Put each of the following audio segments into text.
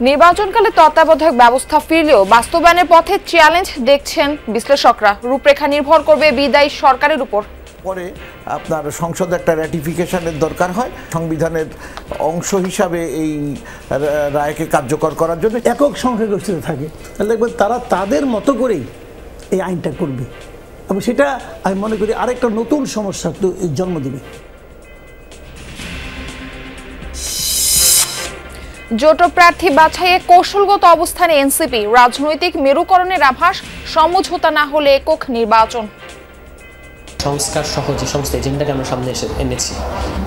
নির্বাচনকালে তত্ত্বাবধায়ক ব্যবস্থা ফিরলেও বাস্তবায়নের পথে চ্যালেঞ্জ দেখছেন বিশ্লেষকরা। রূপরেখা নির্ভর করবে বিদায়ী সরকারের উপর। পরে আপনার সংসদে একটা র্যাটিফিকেশনের দরকার হয় সংবিধানের অংশ হিসাবে এই রায়কে কার্যকর করার জন্য। একক সংখ্যাগরিষ্ঠতা থাকে তাহলে দেখবেন তারা তাদের মতো করেই এই আইনটা করবে এবং সেটা আমি মনে করি আরেকটা নতুন সমস্যা জন্ম দেবে। জোট প্রার্থী বাছাইয়ে কৌশলগত অবস্থানে এনসিপি, রাজনৈতিক মেরুকরণের আভাস, সমঝোতা না হলে একক নির্বাচন। সংস্কার সহ যে সমস্ত এজেন্ডাকে আমরা সামনে এনেছি,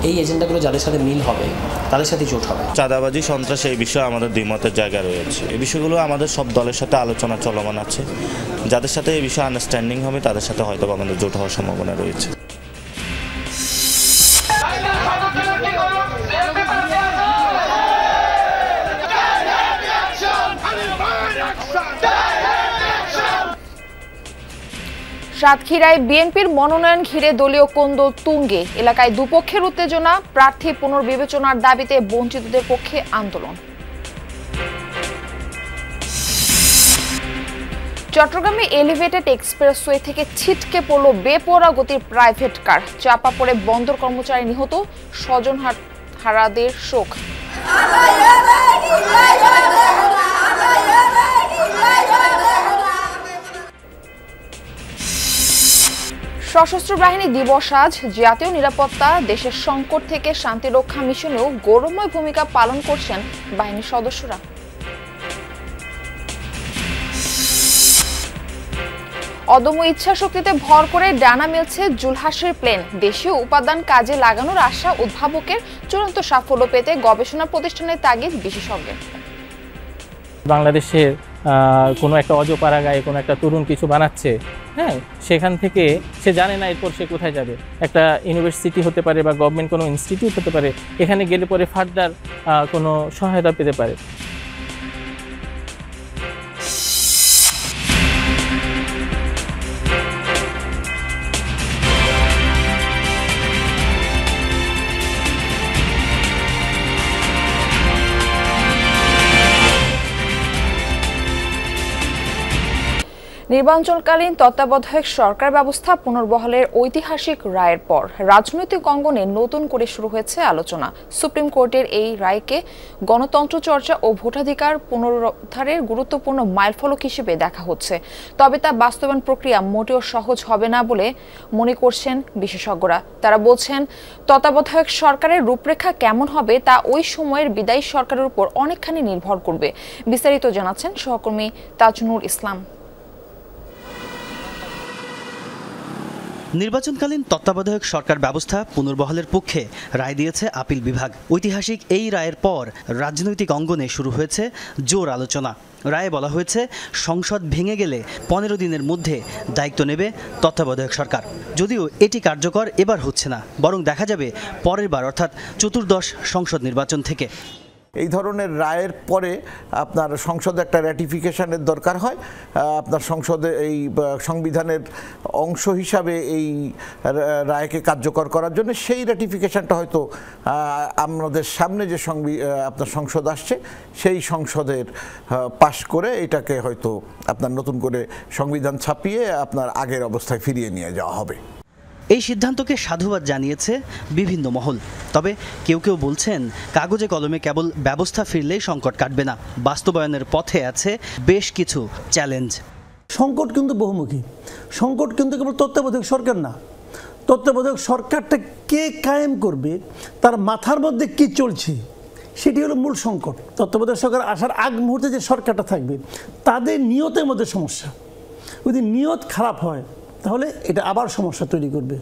এই এজেন্ডাগুলো যাদের সাথে মিল হবে তাদের সাথে জোট হবে। চাঁদাবাজি, সন্ত্রাস, এই বিষয়ে আমাদের দ্বিমতের জায়গা রয়েছে। এই বিষয়গুলো আমাদের সব দলের সাথে আলোচনা চলমান আছে। যাদের সাথে এই বিষয়ে আন্ডারস্ট্যান্ডিং হবে তাদের সাথে হয়তো আমাদের জোট হওয়ার সম্ভাবনা রয়েছে। সাতক্ষীরায় বিএনপির মনোনয়ন ঘিরে দলীয় কোন্দল তুঙ্গে। এলাকায় দুপক্ষের উত্তেজনা, প্রার্থী পুনর্বিবেচনার দাবিতে বঞ্চিতদের পক্ষে আন্দোলন। চট্টগ্রামে এলিভেটেড এক্সপ্রেসওয়ে থেকে ছিটকে পড়ল বেপরোয়া গতির প্রাইভেট কার। চাপা পড়ে বন্দর কর্মচারী নিহত, স্বজন হারাদের শোক। সশস্ত্র বাহিনী দিবস আজ। জাতীয় নিরাপত্তা, দেশের সংকট থেকে শান্তি রক্ষা মিশনেও গৌরবময় ভূমিকা পালন করছেন বাহিনীর সদস্যরা। অদম্য ইচ্ছা শক্তিতে ভর করে ডানা মেলছে জুলহাসের প্লেন। দেশীয় উপাদান কাজে লাগানোর আশা উদ্ভাবকের, চূড়ান্ত সাফল্য পেতে গবেষণা প্রতিষ্ঠানের তাগিদ বিশেষজ্ঞের। বাংলাদেশের কোনো একটা অজপাড়া গায়ে কোনো একটা তরুণ কিছু বানাচ্ছে, হ্যাঁ, সেখান থেকে সে জানে না এরপর সে কোথায় যাবে। একটা ইউনিভার্সিটি হতে পারে বা গভর্নমেন্ট কোনো ইনস্টিটিউট হতে পারে, এখানে গেলে পরে ফার্দার কোনো সহায়তা পেতে পারে। নির্বাচনকালীন তত্ত্বাবধায়ক সরকার ব্যবস্থা পুনর্বহালের ঐতিহাসিক রায়ের পর রাজনৈতিক অঙ্গনে নতুন করে শুরু হয়েছে আলোচনা। সুপ্রিম কোর্টের এই রায়কে গণতন্ত্র চর্চা ও ভোটাধিকার পুনরুদ্ধারের গুরুত্বপূর্ণ মাইলফলক হিসেবে দেখা হচ্ছে। তবে তা বাস্তবায়ন প্রক্রিয়া মোটেও সহজ হবে না বলে মনে করছেন বিশেষজ্ঞরা। তারা বলছেন, তত্ত্বাবধায়ক সরকারের রূপরেখা কেমন হবে তা ওই সময়ের বিদায়ী সরকারের উপর অনেকখানি নির্ভর করবে। বিস্তারিত জানাচ্ছেন সহকর্মী তাজনুর ইসলাম। নির্বাচনকালীন তত্ত্বাবধায়ক সরকার ব্যবস্থা পুনর্বহালের পক্ষে রায় দিয়েছে আপিল বিভাগ। ঐতিহাসিক এই রায়ের পর রাজনৈতিক অঙ্গনে শুরু হয়েছে জোর আলোচনা। রায়ে বলা হয়েছে, সংসদ ভেঙে গেলে 15 দিনের মধ্যে দায়িত্ব নেবে তত্ত্বাবধায়ক সরকার। যদিও এটি কার্যকর এবার হচ্ছে না, বরং দেখা যাবে পরের বার অর্থাৎ চতুর্দশ সংসদ নির্বাচন থেকে। এই ধরনের রায়ের পরে আপনার সংসদে একটা র্যাটিফিকেশনের দরকার হয়। আপনার সংসদে এই সংবিধানের অংশ হিসাবে এই রায়কে কার্যকর করার জন্য সেই র্যাটিফিকেশনটা হয়তো আমাদের সামনে যে আপনার সংসদ আসছে সেই সংসদের পাশ করে এটাকে হয়তো আপনার নতুন করে সংবিধান ছাপিয়ে আপনার আগের অবস্থায় ফিরিয়ে নিয়ে যাওয়া হবে। এই সিদ্ধান্তকে সাধুবাদ জানিয়েছে বিভিন্ন মহল। তবে কেউ কেউ বলছেন, কাগজে কলমে কেবল ব্যবস্থা ফিরলেই সংকট কাটবে না, বাস্তবায়নের পথে আছে বেশ কিছু চ্যালেঞ্জ। সংকট কিন্তু বহুমুখী। সংকট কিন্তু কেবল তত্ত্বাবধায়ক সরকার না, তত্ত্বাবধায়ক সরকারটা কে কায়েম করবে, তার মাথার মধ্যে কি চলছে, সেটি হলো মূল সংকট। তত্ত্বাবধায়ক সরকার আসার আগ মুহূর্তে যে সরকারটা থাকবে তাদের নিয়তের মধ্যে সমস্যা। যদি নিয়ত খারাপ হয় তাহলে এটা আবার সমস্যা তৈরি করবে।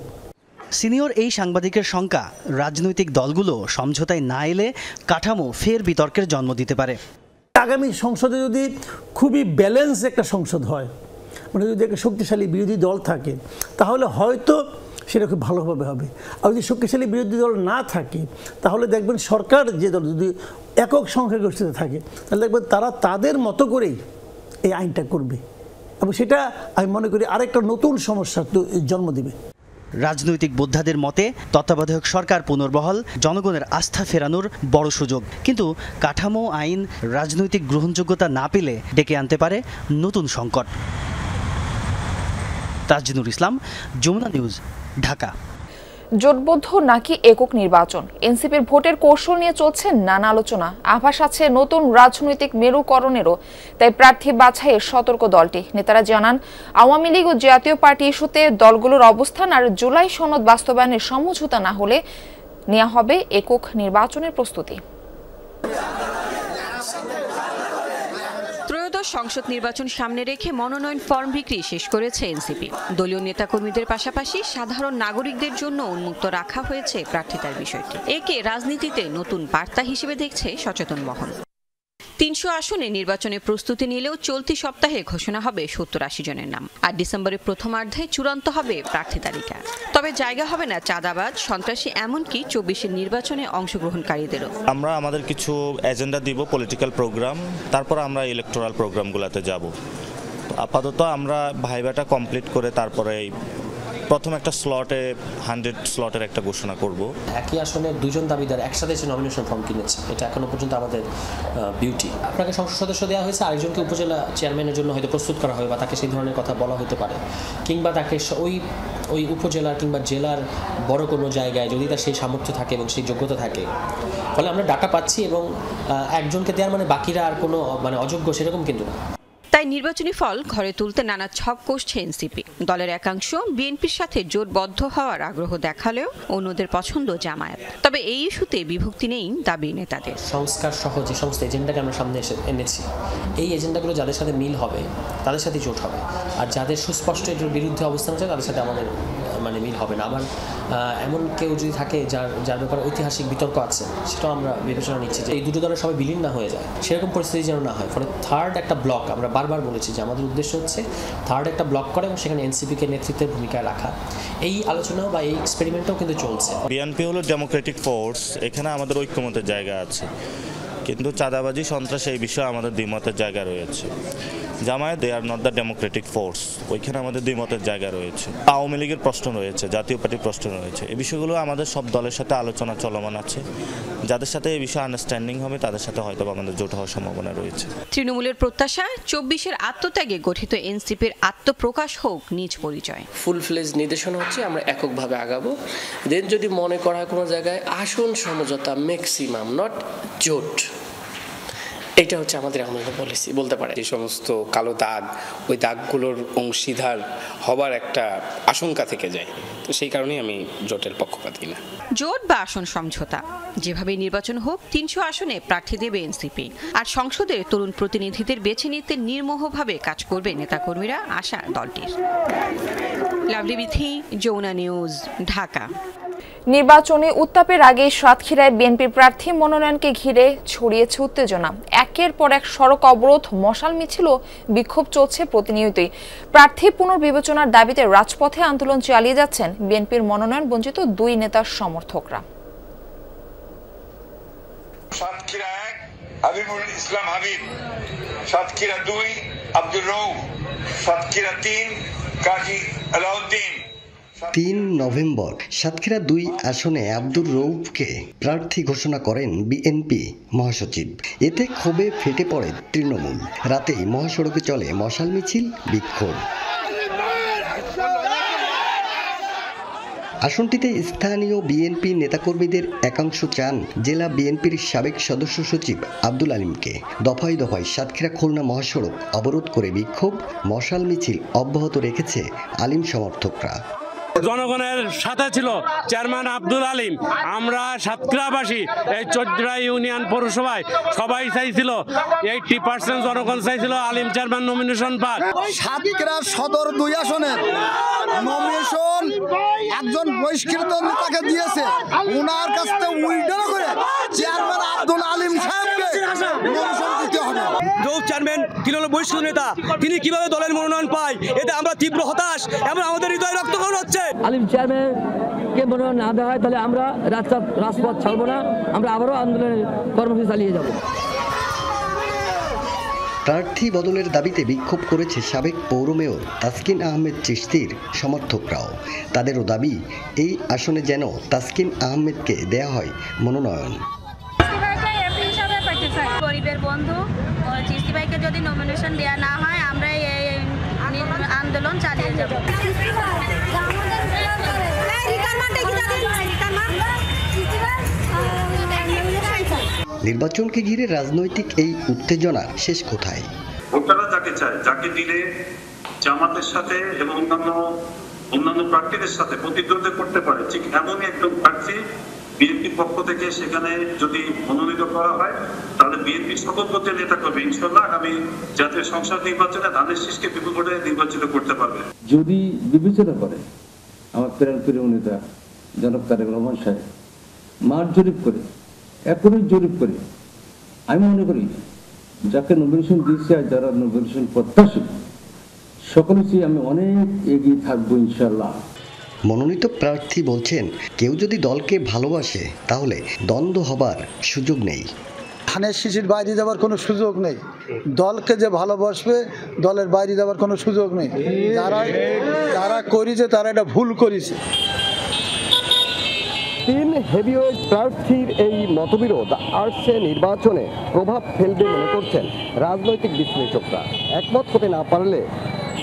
সিনিয়র এই সাংবাদিকের শঙ্কা, রাজনৈতিক দলগুলো সমঝোতায় না এলে কাঠামো ফের বিতর্কের জন্ম দিতে পারে। আগামী সংসদে যদি খুবই ব্যালেন্স একটা সংসদ হয়, মানে যদি একটা শক্তিশালী বিরোধী দল থাকে তাহলে হয়তো সেটা খুব ভালোভাবে হবে। আর যদি শক্তিশালী বিরোধী দল না থাকে তাহলে দেখবেন সরকার যে দল যদি একক সংখ্যাগরিষ্ঠতা থাকে তাহলে দেখবেন তারা তাদের মতো করেই এই আইনটা করবে এবং সেটা আমি মনে করি আরেকটা নতুন সমস্যা জন্ম দেবে। রাজনৈতিক বোদ্ধাদের মতে তত্ত্বাবধায়ক সরকার পুনর্বহাল জনগণের আস্থা ফেরানোর বড় সুযোগ, কিন্তু কাঠামো আইন রাজনৈতিক গ্রহণযোগ্যতা না পেলে ডেকে আনতে পারে নতুন সংকট। তাজনুর ইসলাম, যমুনা নিউজ, ঢাকা। জোটবদ্ধ নাকি একক নির্বাচন, এনসিপির ভোটের কৌশল নিয়ে চলছে নানা আলোচনা। আভাস আছে নতুন রাজনৈতিক মেরুকরণেরও, তাই প্রার্থী বাছাইয়ে সতর্ক দলটি। নেতারা জানান, আওয়ামী লীগ ও জাতীয় পার্টি ইস্যুতে দলগুলোর অবস্থান আর জুলাই সনদ বাস্তবায়নের সমঝোতা না হলে নেওয়া হবে একক নির্বাচনের প্রস্তুতি। ত্রয়োদশ সংসদ নির্বাচন সামনে রেখে মনোনয়ন ফর্ম বিক্রি শেষ করেছে এনসিপি। দলীয় নেতাকর্মীদের পাশাপাশি সাধারণ নাগরিকদের জন্য উন্মুক্ত রাখা হয়েছে প্রার্থিতার বিষয়টি। একে রাজনীতিতে নতুন বার্তা হিসেবে দেখছে সচেতন মহল। ৩০০ আসনে নির্বাচনে প্রস্তুতি নিলেও চলতি সপ্তাহে ঘোষণা হবে ৭০-৮০ জনের নাম, আর ডিসেম্বরের প্রথমার্ধে চূড়ান্ত হবে প্রার্থী তালিকা। তবে জায়গা হবে না চাঁদাবাজ, সন্ত্রাসী, এমনকি ২৪-এর নির্বাচনে অংশগ্রহণকারীদেরও। আমরা আমাদের কিছু এজেন্ডা দিব, পলিটিক্যাল প্রোগ্রাম, তারপর আমরা ইলেকটোরাল প্রোগ্রামগুলোতে যাব। আপাতত আমরা ভাইবাটা কমপ্লিট করে তারপরে প্রথম একটা স্লটে 100 স্লটের একটা ঘোষণা করব। একই আসনে দুজন দাবিদার একসাথে এসে নমিনেশন ফর্ম কিনেছে, এটা এখনো পর্যন্ত আমাদের বিউটি। আপনাকে সংসদ সদস্য দেওয়া হয়েছে, আরেকজনকে উপজেলা চেয়ারম্যানের জন্য হয়তো প্রস্তুত করা হবে বা তাকে সেই ধরনের কথা বলা হতে পারে, কিংবা তাকে ওই উপজেলার কিংবা জেলার বড় কোনো জায়গায় যদি তার সেই সামর্থ্য থাকে এবং সেই যোগ্যতা থাকে। ফলে আমরা ডাটা পাচ্ছি এবং একজনকে দেওয়ার মানে বাকিরা আর কোনো অযোগ্য সেরকম কিন্তু না। তাই নির্বাচনী ফল ঘরে তুলতে নানা ছক কষছে এনসিপি। দলের একাংশ বিএনপির সাথে জোটবদ্ধ হওয়ার আগ্রহ দেখালেও অন্যদের পছন্দ জামায়াত। তবে এই ইস্যুতে বিভক্তি নেই দাবি নেতাদের। সংস্কার সহ যে সমস্ত এজেন্ডাকে আমরা সামনে এনেছি, এই এজেন্ডাগুলো যাদের সাথে মিল হবে তাদের সাথে জোট হবে, আর যাদের সুস্পষ্ট এটার বিরুদ্ধে অবস্থান আছে তাদের সাথে আমাদের মিল হবে না। আবার এমন কেউ যদি থাকে যার ব্যাপারে ঐতিহাসিক বিতর্ক আছে, সেটাও আমরা বিবেচনা নিচ্ছি যে এই দুটো দলের সবাই বিলীন না হয়ে যায়, সেরকম পরিস্থিতি যেন না হয়। ফলে থার্ড একটা ব্লক, আমরা বারবার বলেছি যে আমাদের উদ্দেশ্য হচ্ছে থার্ড একটা ব্লক করে এবং সেখানে এনসিপিকে নেতৃত্বের ভূমিকায় রাখা। এই আলোচনাও বা এই এক্সপেরিমেন্টও কিন্তু চলছে। বিএনপি হলো ডেমোক্রেটিক ফোর্স, এখানে আমাদের ঐক্যমতের জায়গা আছে, কিন্তু চাঁদাবাজি, সন্ত্রাস এই বিষয়ে আমাদের দ্বিমতের জায়গা রয়েছে। Jamaat, they are not the democratic force, ওইখানে আমাদের দ্বিমতের জায়গা রয়েছে। আওয়ামী লীগের প্রশ্ন রয়েছে, জাতীয় পার্টির প্রশ্ন রয়েছে, এই বিষয়গুলো আমাদের সব দলের সাথে আলোচনা চলমান আছে। যাদের সাথে এই বিষয়ে আন্ডারস্ট্যান্ডিং হবে তাদের সাথে হয়তো আমাদের জোট হওয়ার সম্ভাবনা রয়েছে। তৃণমূলের প্রত্যাশা ২৪-এর আত্মত্যাগে গঠিত এনসিপির আত্মপ্রকাশ হোক নিজ পরিচয়। ফুল ফ্লেজ নির্দেশনা হচ্ছে আমরা এককভাবে আগাবো। দেন যদি মনে করা হয় কোনো জায়গায় আসন সমঝোতা, ম্যাক্সিমাম, নট জোট, এটা হচ্ছে আমাদের পলিসি বলতে পারে। যে সমস্ত কালো দাগ, ওই দাগগুলোর অংশীদার হবার একটা আশঙ্কা থেকে যায়, তো সেই কারণেই আমি জোটের পক্ষপাতী না। জোট বা আসন সমঝোতা, যেভাবে নির্বাচন হোক ৩০০ আসনে প্রার্থী দেবে এনসিপি, আর সংসদের তরুণ প্রতিনিধিদের বেছে নিতে নির্মোহভাবে কাজ করবে নেতাকর্মীরা, আশা দলটির। লাভলি বিথি, যমুনা নিউজ, ঢাকা। নির্বাচনে উত্তাপের আগে সাতক্ষীরায় বিএনপির প্রার্থী মনোনয়নকে ঘিরে ছড়িয়েছে উত্তেজনা। একের পর এক সড়ক অবরোধ, মশাল মিছিল ও বিক্ষোভ চলছে প্রতিনিয়তই। প্রার্থী পুনর্বিবেচনার দাবিতে রাজপথে আন্দোলন চালিয়ে যাচ্ছেন বিএনপির মনোনয়ন বঞ্চিত দুই নেতার সমর্থকরা। সাতক্ষীরা ১ হাবিবুল ইসলাম হাবিব, সাতক্ষীরা ২ আব্দুর রউফ, সাতক্ষীরা ৩ কাজী আলাউদ্দিন। ৩ নভেম্বর সাতক্ষীরা ২ আসনে আব্দুর রউফকে প্রার্থী ঘোষণা করেন বিএনপি মহাসচিব। এতে ক্ষোভে ফেটে পড়ে তৃণমূল। রাতেই মহাসড়কে চলে মশাল মিছিল, বিক্ষোভ। আসনটিতে স্থানীয় বিএনপি নেতাকর্মীদের একাংশ চান জেলা বিএনপির সাবেক সদস্য সচিব আব্দুল আলিমকে। দফায় দফায় সাতক্ষীরা খুলনা মহাসড়ক অবরোধ করে বিক্ষোভ, মশাল মিছিল অব্যাহত রেখেছে আলিম সমর্থকরা। জনগণের সাথে ছিল চেয়ারম্যান আব্দুল আলিম। আমরা সাতক্ষীরাবাসী এই চৌদ্রা ইউনিয়ন পৌরসভায় সবাই চাইছিল, 80% জনগণ চাইছিল আলিম চেয়ারম্যান নমিনেশন পাক। সাতক্ষীরা সদর 2 আসনের নমিনেশন একজন বহিষ্কৃত নেতাকে দিয়েছে, ওনার কাছ থেকে উইথড্র করে চেয়ারম্যান আব্দুল আলিম সাহেবকে নমিনেশন দিতে হবে। যৌথ চেয়ারম্যান তৃণমূল বহিষ্কৃত নেতা, তিনি কিভাবে দলের মনোনয়ন পায়, এতে আমরা তীব্র হতাশ এবং আমাদের হৃদয় রক্তক্ষরণ হচ্ছে। আলিম চেয়ারম্যানকে মনোনয়ন না দেওয়া হয় তাহলে আমরা রাজপথ ছাড়বো না, আমরা আবারও আন্দোলনের কর্মসূচি চালিয়ে যাব। প্রার্থী বদলের দাবিতে বিক্ষোভ করেছে সাবেক পৌর মেয়র তাসকিন আহমেদ চিশতির সমর্থকরাও। তাদেরও দাবি এই আসনে যেন তাসকিন আহমেদকে দেয়া হয় মনোনয়ন। গরিবের বন্ধু চিশতি ভাইকে যদি নমিনেশন দেওয়া না হয় আমরা এই আন্দোলন চালিয়ে যাব। নির্বাচনকে ঘিরে রাজনৈতিক এই উত্তেজনার শেষ কোথায়? ভোটাররা যাকে চায়, যাকে দিলে জামাতের সাথে এবং অন্যান্য প্রার্থীদের সাথে প্রতিদ্বন্দ্বিতা করতে পারে, ঠিক এমনই একজন প্রার্থী বিএনপির পক্ষ থেকে সেখানে যদি মনোনীত করা হয় তাহলে বিএনপির সকল পক্ষের নেতা করবে ইনশাল্লাহ আগামী জাতীয় সংসদ নির্বাচনে ধানের শীষকে বিপুল ভোটে নির্বাচিত করতে পারবে। যদি বিবেচনা করে আমার প্রিয় নেতা জনাব তারেক রহমান সাহেব মাঠ জরিপ করে একই জরিপ করে আমি মনে করি যাকে নমিনেশন দিয়েছে আর যারা নমিনেশন প্রত্যাশী সকলের চেয়ে আমি অনেক এগিয়ে থাকবো ইনশাল্লাহ। মনোনীত প্রার্থী বলছেন কেউ যদি দলকে ভালোবাসে তাহলে দ্বন্দ্ব হবার সুযোগ নেই। ধানের শীষের বাইরে যাওয়ার কোনো সুযোগ নেই। দলকে যে ভালোবাসবে দলের বাইরে যাওয়ার কোনো সুযোগ নেই। যারা করেছে তারা এটা ভুল করেছে। 3 হেভিওয়েট প্রার্থীর এই মতবিরোধ আসছে নির্বাচনে প্রভাব ফেলবে মনে করছেন রাজনৈতিক বিশ্লেষকরা। একমত হতে না পারলে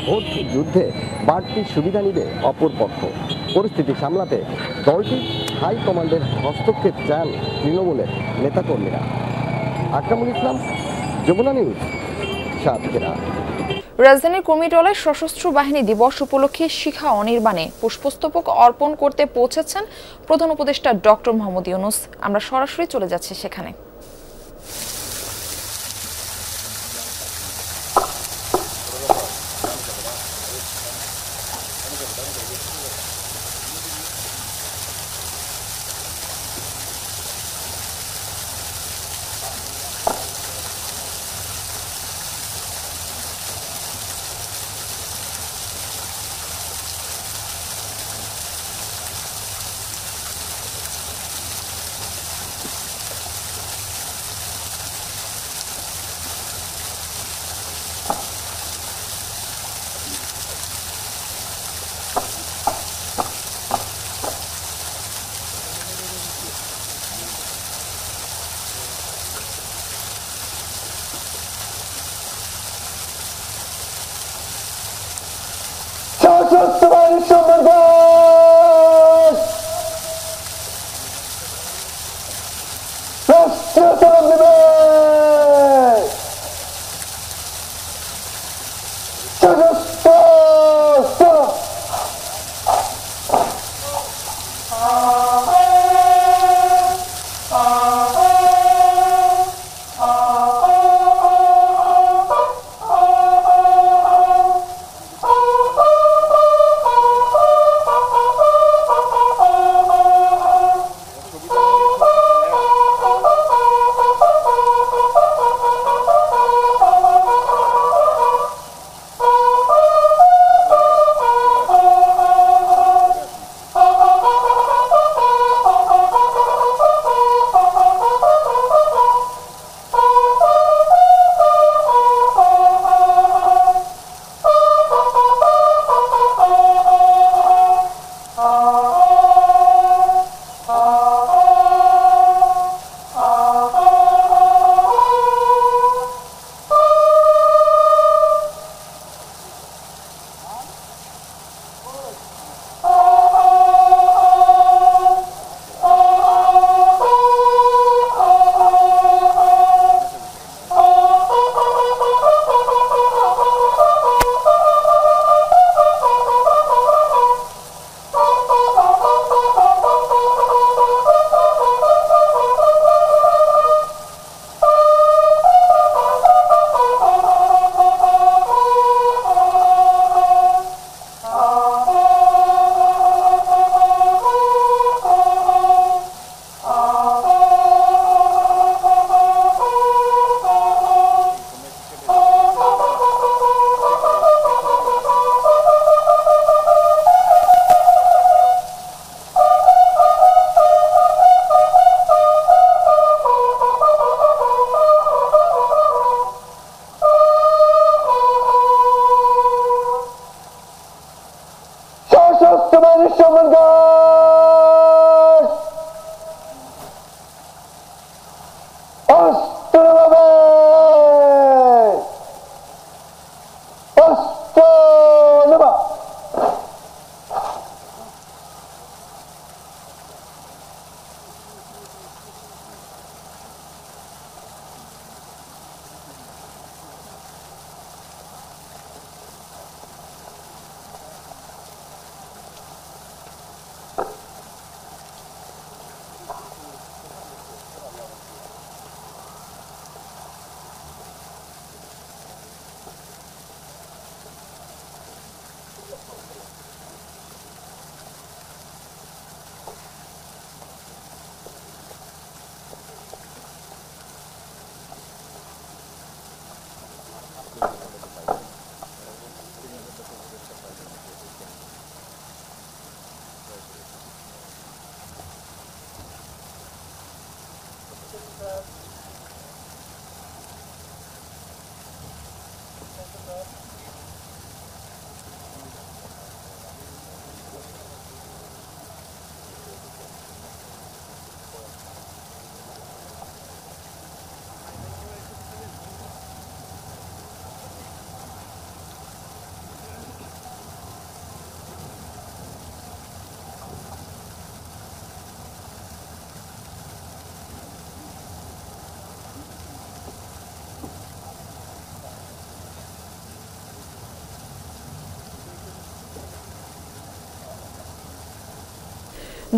ভোট যুদ্ধে বাড়তি সুবিধা নিবে অপর পক্ষ। পরিস্থিতি সামলাতে দলটির হাইকমান্ডের হস্তক্ষেপ চান তৃণমূলের নেতাকর্মীরা। আকরামুল ইসলাম, যমুনা নিউজ, সাতক্ষীরা। রাজধানীর কুমিটোলায় সশস্ত্র বাহিনী দিবস উপলক্ষে শিখা অনির্বাণে পুষ্পস্তবক অর্পণ করতে পৌঁছেছেন প্রধান উপদেষ্টা ডক্টর মোহাম্মদ ইউনূস। আমরা সরাসরি চলে যাচ্ছি সেখানে।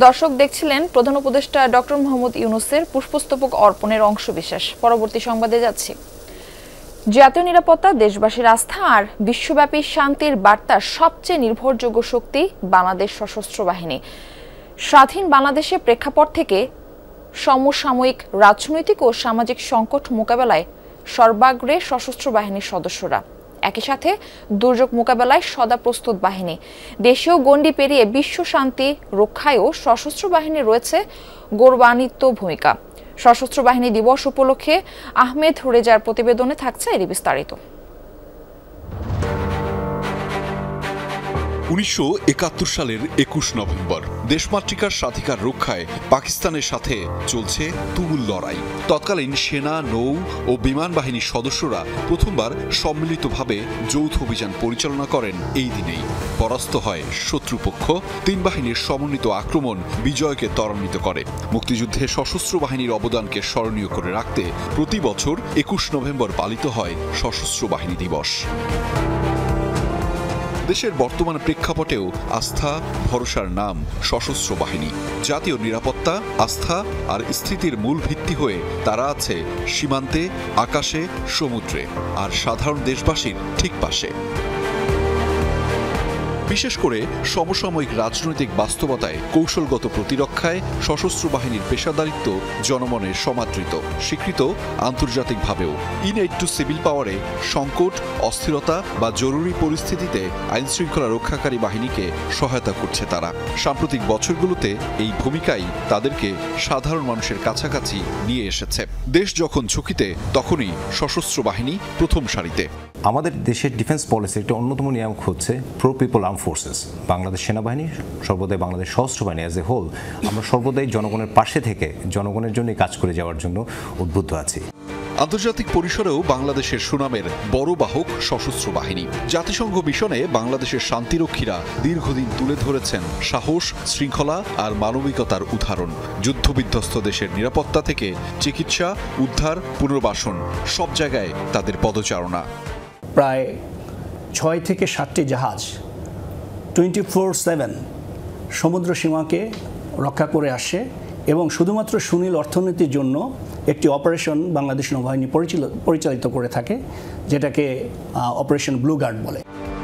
দর্শক দেখছিলেন প্রধান উপদেষ্টা ডক্টর মোহাম্মদ ইউনূসের পুষ্পস্তবক অর্পণের অংশবিশেষ। পরবর্তী সংবাদে যাচ্ছি। জাতীয় নিরাপত্তা, দেশবাসীর আস্থা আর বিশ্বব্যাপী শান্তির বার্তার সবচেয়ে নির্ভরযোগ্য শক্তি বাংলাদেশ সশস্ত্র বাহিনী। স্বাধীন বাংলাদেশে প্রেক্ষাপট থেকে সমসাময়িক রাজনৈতিক ও সামাজিক সংকট মোকাবেলায় সর্বাগ্রে সশস্ত্র বাহিনীর সদস্যরা, একই সাথে দুর্যোগ মোকাবেলায় সদা প্রস্তুত বাহিনী। দেশীয় গণ্ডি পেরিয়ে বিশ্ব শান্তি রক্ষায়ও সশস্ত্র বাহিনীর রয়েছে গৌরবান্বিত ভূমিকা। সশস্ত্র বাহিনী দিবস উপলক্ষে আহমেদ রেজার প্রতিবেদনে থাকছে এর বিস্তারিত। 1971 সালের 21 নভেম্বর দেশমাতৃকার স্বাধিকার রক্ষায় পাকিস্তানের সাথে চলছে তুমুল লড়াই। তৎকালীন সেনা, নৌ ও বিমান বাহিনীর সদস্যরা প্রথমবার সম্মিলিতভাবে যৌথ অভিযান পরিচালনা করেন এই দিনেই। পরাস্ত হয় শত্রুপক্ষ। 3 বাহিনীর সমন্বিত আক্রমণ বিজয়কে ত্বরান্বিত করে। মুক্তিযুদ্ধে সশস্ত্র বাহিনীর অবদানকে স্মরণীয় করে রাখতে প্রতি বছর 21 নভেম্বর পালিত হয় সশস্ত্র বাহিনী দিবস। দেশের বর্তমান প্রেক্ষাপটেও আস্থা ভরসার নাম সশস্ত্র বাহিনী। জাতীয় নিরাপত্তা, আস্থা আর স্থিতির মূল ভিত্তি হয়ে তারা আছে সীমান্তে, আকাশে, সমুদ্রে আর সাধারণ দেশবাসীর ঠিক পাশে। বিশেষ করে সমসাময়িক রাজনৈতিক বাস্তবতায় কৌশলগত প্রতিরক্ষায় সশস্ত্র বাহিনীর পেশাদারিত্ব জনমনে সমাদৃত, স্বীকৃত আন্তর্জাতিকভাবেও। ইনএইড টু সিভিল পাওয়ারে সংকট, অস্থিরতা বা জরুরি পরিস্থিতিতে আইনশৃঙ্খলা রক্ষাকারী বাহিনীকে সহায়তা করছে তারা। সাম্প্রতিক বছরগুলোতে এই ভূমিকাই তাদেরকে সাধারণ মানুষের কাছাকাছি নিয়ে এসেছে। দেশ যখন ঝুঁকিতে, তখনই সশস্ত্র বাহিনী প্রথম সারিতে। আমাদের দেশের ডিফেন্স পলিসির একটা অন্যতম নিয়ম হচ্ছে pro people arm forces. Bangladesh সেনাবাহিনী, সর্বদাই বাংলাদেশ সশস্ত্র বাহিনী অ্যাজ এ হোল, আমরা সর্বদাই জনগণের পাশে থেকে জনগণের জন্য কাজ করে যাওয়ার জন্য উদ্বুদ্ধ আছি। আন্তর্জাতিক পরিসরেও বাংলাদেশের সুনামের বড় বাহক সশস্ত্র বাহিনী। জাতিসংঘ মিশনে বাংলাদেশের শান্তিরক্ষীরা দীর্ঘদিন তুলে ধরেছেন সাহস, শৃঙ্খলা আর মানবিকতার উদাহরণ। যুদ্ধবিধ্বস্ত দেশের নিরাপত্তা থেকে চিকিৎসা, উদ্ধার, পুনর্বাসন, সব জায়গায় তাদের পদচারণা। প্রায় 6 থেকে 7টি জাহাজ 24/7 সমুদ্র সীমাকে রক্ষা করে আসে এবং শুধুমাত্র সুনীল অর্থনীতির জন্য একটি অপারেশন বাংলাদেশ নৌবাহিনী পরিচালিত করে থাকে, যেটাকে অপারেশন ব্লু গার্ড বলে।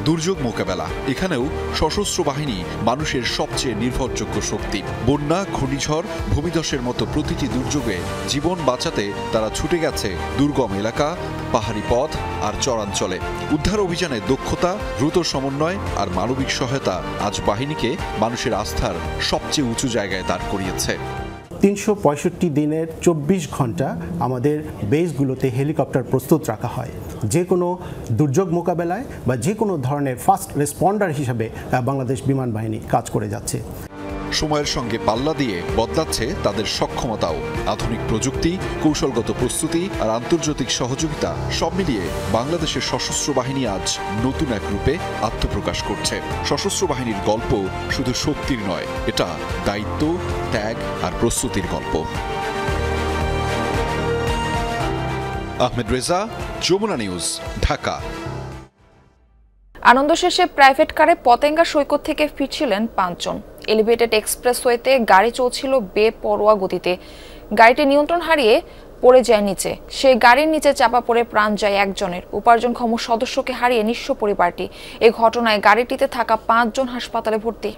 দুর্যোগ মোকাবেলা, এখানেও সশস্ত্র বাহিনী মানুষের সবচেয়ে নির্ভরযোগ্য শক্তি। বন্যা, ঘূর্ণিঝড়, ভূমিধসের মতো প্রতিটি দুর্যোগে জীবন বাঁচাতে তারা ছুটে গেছে দুর্গম এলাকা, পাহাড়ি পথ আর চরাঞ্চলে। উদ্ধার অভিযানে দক্ষতা, দ্রুত সমন্বয় আর মানবিক সহায়তা আজ বাহিনীকে মানুষের আস্থার সবচেয়ে উঁচু জায়গায় দাঁড় করিয়েছে। 365 দিনের 24 ঘন্টা আমাদের বেসগুলোতে হেলিকপ্টার প্রস্তুত রাখা হয় যে কোনো দুর্যোগ মোকাবেলায় বা যে কোনো ধরনের ফার্স্ট রেসপন্ডার হিসাবে বাংলাদেশ বিমান বাহিনী কাজ করে যাচ্ছে। সময়ের সঙ্গে পাল্লা দিয়ে বদলাচ্ছে তাদের সক্ষমতাও। আধুনিক প্রযুক্তি, কৌশলগত প্রস্তুতি আর আন্তর্জাতিক সহযোগিতা সব মিলিয়ে বাংলাদেশের সশস্ত্র বাহিনী আজ নতুন এক রূপে আত্মপ্রকাশ করছে। সশস্ত্র বাহিনীর গল্প শুধু শক্তির নয়, এটা দায়িত্ব, ত্যাগ আর প্রস্তুতির গল্প। আহমেদ রেজা, যমুনা নিউজ, ঢাকা। আনন্দ শেষে প্রাইভেট কারে পতেঙ্গা সৈকত থেকে ফিরছিলেন 5 জন। এলিভেটেড এক্সপ্রেসওয়েতে গাড়ি চলছিল বেপরোয়া গতিতে। গাড়িটি নিয়ন্ত্রণ হারিয়ে পড়ে যায় নিচে। সেই গাড়ির নিচে চাপা পড়ে প্রাণ যায় একজনের। উপার্জনক্ষম সদস্যকে হারিয়ে নিঃস্ব পরিবারটি। এই ঘটনায় গাড়িটিতে থাকা 5 জন হাসপাতালে ভর্তি।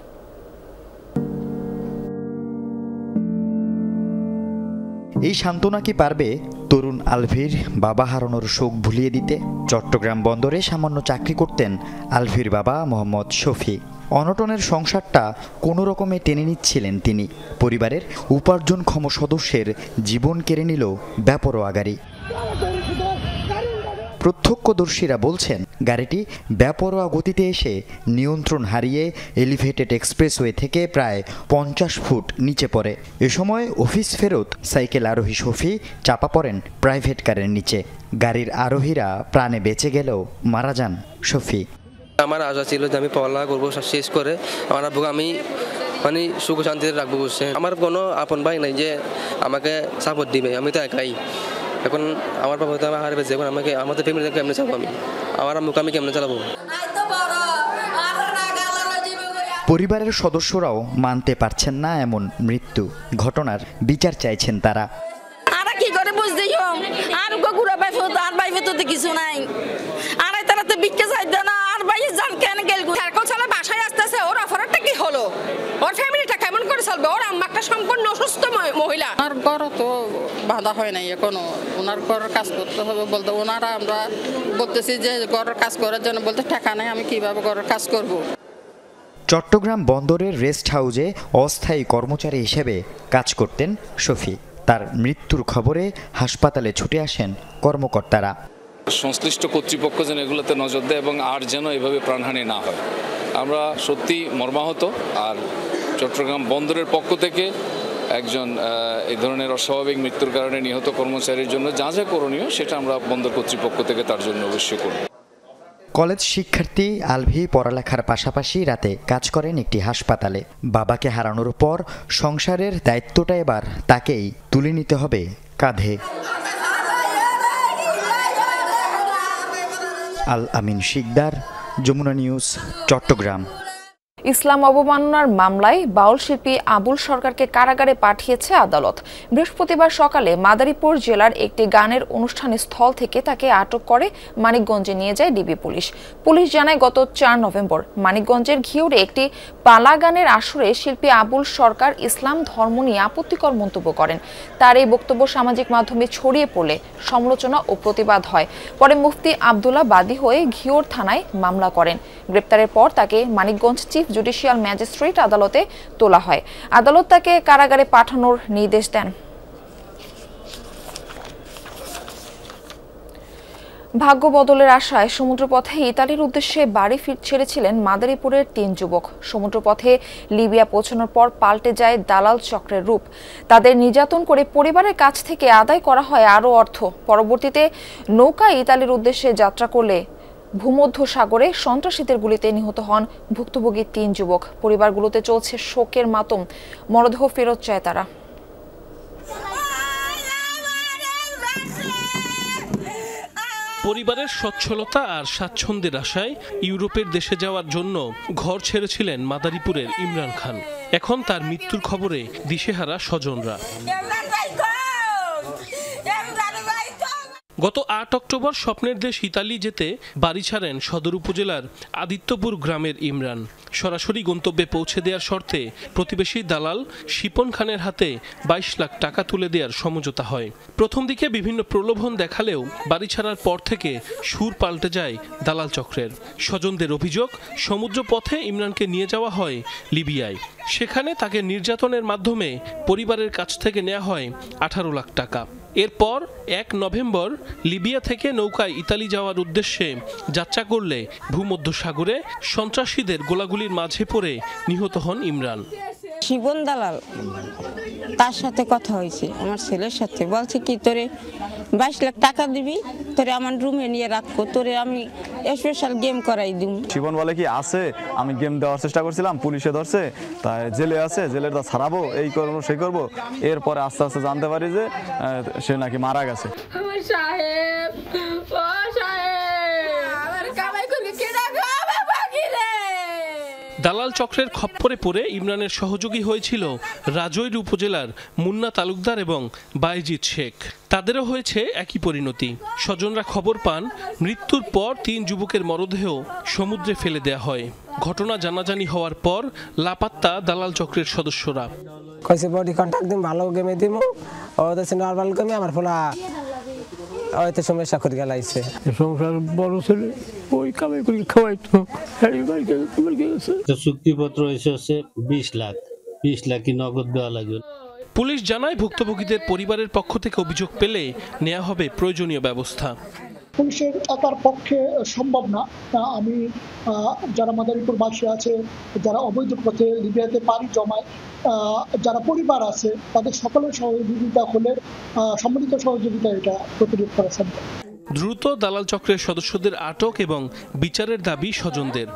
এই সান্ত্বনা কি পারবে তরুণ আলভির বাবা হারানোর শোক ভুলিয়ে দিতে? চট্টগ্রাম বন্দরে সামান্য চাকরি করতেন আলভির বাবা মোহাম্মদ শফি। অনটনের সংসারটা কোনো রকমে টেনে নিচ্ছিলেন তিনি। পরিবারের উপার্জনক্ষম সদস্যের জীবন কেড়ে নিল বেপরোয়া গাড়ি। প্রত্যক্ষদর্শীরা বলছেন, গাড়িটি বেপরোয়া গতিতে এসে নিয়ন্ত্রণ হারিয়ে এলিভেটেড এক্সপ্রেসওয়ে থেকে প্রায় 50 ফুট নিচে পড়ে। এ সময় অফিস ফেরত সাইকেল আরোহী শফি চাপা পড়েন প্রাইভেট কারের নিচে। গাড়ির আরোহীরা প্রাণে বেঁচে গেলেও মারা যান শফি। আমার আশা ছিল যে আমি পড়ালেখা করবো, শেষ করে আমার আব্বুকে আমি মানে সুখ শান্তিতে রাখবো। বসে আমার কোনো আপন ভাই নাই যে আমাকে সাপোর্ট দিবে, আমি তো একাই। এখন আমার বাবা তো আমার হারে পেয়েছে, এখন আমাকে আমাদের ফ্যামিলিকে কেমনে চালাবো, আমার আম্মুকে আমি কেমনে চালাবো। পরিবারের সদস্যরাও মানতে পারছেন না এমন মৃত্যু। ঘটনার বিচার চাইছেন তারা। কি করে বুঝতে আর ঘুরা বাইফে তো আর বাইফে তো কিছু নাই, আর তারা তো বিক্কে চাইছে না, আর ভাই জান কেন গেল সার্কল চালা বাসায় আসতেছে। ওর অফারটা কি হলো, ওর ফ্যামিলিটা কেমন করে চলবে? ওর আম্মাটা সম্পূর্ণ অসুস্থ মহিলা। আর ঘর তো বাধা হয় নাই এখনো, ওনার ঘরের কাজ করতে হবে বলতে ওনারা আমরা বলতেছি যে ঘরের কাজ করার জন্য বলতে টাকা নেই, আমি কিভাবে ঘরের কাজ করব। চট্টগ্রাম বন্দরের রেস্ট হাউসে অস্থায়ী কর্মচারী হিসেবে কাজ করতেন শফি। তার মৃত্যুর খবরে হাসপাতালে ছুটে আসেন কর্মকর্তারা। সংশ্লিষ্ট কর্তৃপক্ষ যেন এগুলোতে নজর দেয় এবং আর যেন এভাবে প্রাণহানি না হয়। আমরা সত্যি মর্মাহত। আর চট্টগ্রাম বন্দরের পক্ষ থেকে একজন এই ধরনের অস্বাভাবিক মৃত্যুর কারণে নিহত কর্মচারীর জন্য যা যা করণীয় সেটা আমরা বন্দর কর্তৃপক্ষ থেকে তার জন্য অবশ্যই করব। কলেজ শিক্ষার্থী আলভি পড়ালেখার পাশাপাশি রাতে কাজ করেন একটি হাসপাতালে। বাবাকে হারানোর পর সংসারের দায়িত্বটা এবার তাকেই তুলে নিতে হবে কাঁধে। আল আমিন শিকদার, যমুনা নিউজ, চট্টগ্রাম। ইসলাম অবমাননার মামলায় বাউল শিল্পী আবুল সরকারকে কারাগারে পাঠিয়েছে আদালত। বৃহস্পতিবার সকালে মাদারীপুর জেলার একটি গানের অনুষ্ঠান স্থল থেকে তাকে আটক করে মানিকগঞ্জে নিয়ে যায় ডিবি পুলিশ। পুলিশ জানায়, গত 4 নভেম্বর মানিকগঞ্জের ঘিওরে একটি পালা গানের আসরে শিল্পী আবুল সরকার ইসলাম ধর্ম নিয়ে আপত্তিকর মন্তব্য করেন। তার এই বক্তব্য সামাজিক মাধ্যমে ছড়িয়ে পড়লে সমালোচনা ও প্রতিবাদ হয়। পরে মুফতি আব্দুল্লাহ বাদী হয়ে ঘিওর থানায় মামলা করেন। গ্রেপ্তারের পর তাকে মানিকগঞ্জ চিফ জুডিশিয়াল ম্যাজিস্ট্রেট আদালতে তোলা হয়। আদালত তাকে কারাগারে পাঠানোর নির্দেশ দেন। ভাগ্য বদলের আশায় সমুদ্রপথে ইতালির উদ্দেশ্যে বাড়ি ছেড়েছিলেন মাদারীপুরের 3 যুবক। সমুদ্রপথে লিবিয়া পৌঁছানোর পর পাল্টে যায় দালাল চক্রের রূপ। তাদের নির্যাতন করে পরিবারের কাছ থেকে আদায় করা হয় আরও অর্থ। পরবর্তীতে নৌকায় ইতালির উদ্দেশ্যে যাত্রা করলে ভূমধ্য সাগরে সন্ত্রাসীদের গুলিতে নিহত হন ভুক্তভোগী 3 যুবক। পরিবারগুলোতে চলছে শোকের মাতম। মরদেহ ফেরত চায় তারা। পরিবারের সচ্ছলতা আর স্বাচ্ছন্দ্যের আশায় ইউরোপের দেশে যাওয়ার জন্য ঘর ছেড়েছিলেন মাদারীপুরের ইমরান খান। এখন তার মৃত্যুর খবরে দিশেহারা স্বজনরা। গত 8 অক্টোবর স্বপ্নের দেশ ইতালি যেতে বাড়ি ছাড়েন সদর উপজেলার আদিত্যপুর গ্রামের ইমরান। সরাসরি গন্তব্যে পৌঁছে দেওয়ার শর্তে প্রতিবেশী দালাল শিপন খানের হাতে 22 লাখ টাকা তুলে দেওয়ার সমঝোতা হয়। প্রথম দিকে বিভিন্ন প্রলোভন দেখালেও বাড়ি ছাড়ার পর থেকে সুর পাল্টে যায় দালাল চক্রের। স্বজনদের অভিযোগ, সমুদ্র পথে ইমরানকে নিয়ে যাওয়া হয় লিবিয়ায়। সেখানে তাকে নির্যাতনের মাধ্যমে পরিবারের কাছ থেকে নেওয়া হয় 18 লাখ টাকা। এরপর 1 নভেম্বর লিবিয়া থেকে নৌকায় ইতালি যাওয়ার উদ্দেশ্যে যাত্রা করলে ভূমধ্য সাগরে সন্ত্রাসীদের গোলাগুলির মাঝে পড়ে নিহত হন ইমরান। শিবন দালাল, তার সাথে কথা হয়েছে আমার ছেলের সাথে। বলছে কি তোরে 22 লাখ টাকা দিবি, তোরে আমার রুমে নিয়ে রাখবো, তোরে আমি স্পেশাল গেম করাই দিব। শিবন বলে কি আছে, আমি গেম দেওয়ার চেষ্টা করছিলাম, পুলিশে ধরছে, তাই জেলে আছে, জেলের তা ছাড়াবো, এই করবো সেই করবো। এরপরে আস্তে আস্তে জানতে পারি যে সে নাকি মারা গেছে। দালাল চক্রের খপ্পরে পড়ে ইমরানের সহযোগী হয়েছিল রাজৈর উপজেলার মুন্না তালুকদার এবং বাইজিৎ শেখ। তাদেরও হয়েছে একই পরিণতি। স্বজনরা খবর পান মৃত্যুর পর 3 যুবকের মরদেহ সমুদ্রে ফেলে দেয়া হয়। ঘটনা জানাজানি হওয়ার পর লাপাত্তা দালাল চক্রের সদস্যরা। কইছে বডি কন্টাক্ট দিম, ভালো গেমে দিমু, ও দেছে নরমাল গেমে আমার ফোলা হয়তো সমস্যা করে গেলাইছে। সংসার বড় ছেলে ওই কামে করে খাওয়াইতো, চুক্তিপত্র হচ্ছে 20 লাখ কি নগদ দেওয়া লাগবে। পুলিশ জানায় ভুক্তভোগীদের পরিবারের পক্ষ থেকে অভিযোগ পেলে নেওয়া হবে প্রয়োজনীয় ব্যবস্থা। পুলিশের একার পক্ষে সম্ভব না। আমি যারা মাদারীপুরবাসী আছে, যারা অবৈধ পথে লিবিয়াতে পাড়ি জমায়, যারা পরিবার আছে, তাদের সকলের সহযোগিতা হলে সম্মিলিত সহযোগিতা এটা প্রতিরোধ করা সম্ভব। দ্রুত দালাল চক্রের সদস্যদের আটক এবং বিচারের দাবি স্বজনদের।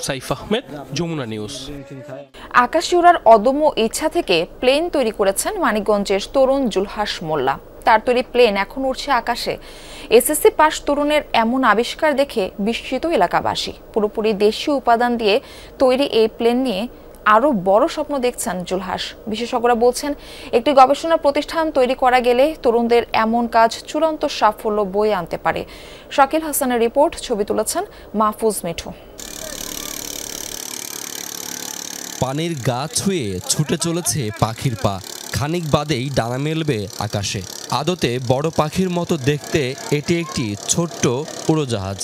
সাইফ আহমেদ, যমুনা নিউজ। আকাশে ওড়ার অদম্য ইচ্ছা থেকে প্লেন তৈরি করেছেন মানিকগঞ্জের তরুণ জুলহাস মোল্লা। তার তৈরি প্লেন এখন উড়ছে আকাশে। এসএসসি পাস তরুণের এমন আবিষ্কার দেখে বিস্মিত এলাকাবাসী। পুরোপুরি দেশীয় উপাদান দিয়ে তৈরি এই প্লেন নিয়ে আরও বড় স্বপ্ন দেখছেন জুলহাস। বিশেষজ্ঞরা বলছেন, একটি গবেষণা প্রতিষ্ঠান তৈরি করা গেলে তরুণদের এমন কাজ চূড়ান্ত সাফল্য বয়ে আনতে পারে। শাকিল হাসানের রিপোর্ট, ছবি তুলেছেন মাহফুজ মিঠু। পানির গা ছুঁয়ে ছুটে চলেছে পাখির পা, খানিক বাদেই ডানা মেলবে আকাশে। আদতে বড় পাখির মতো দেখতে এটি একটি ছোট্ট উড়োজাহাজ।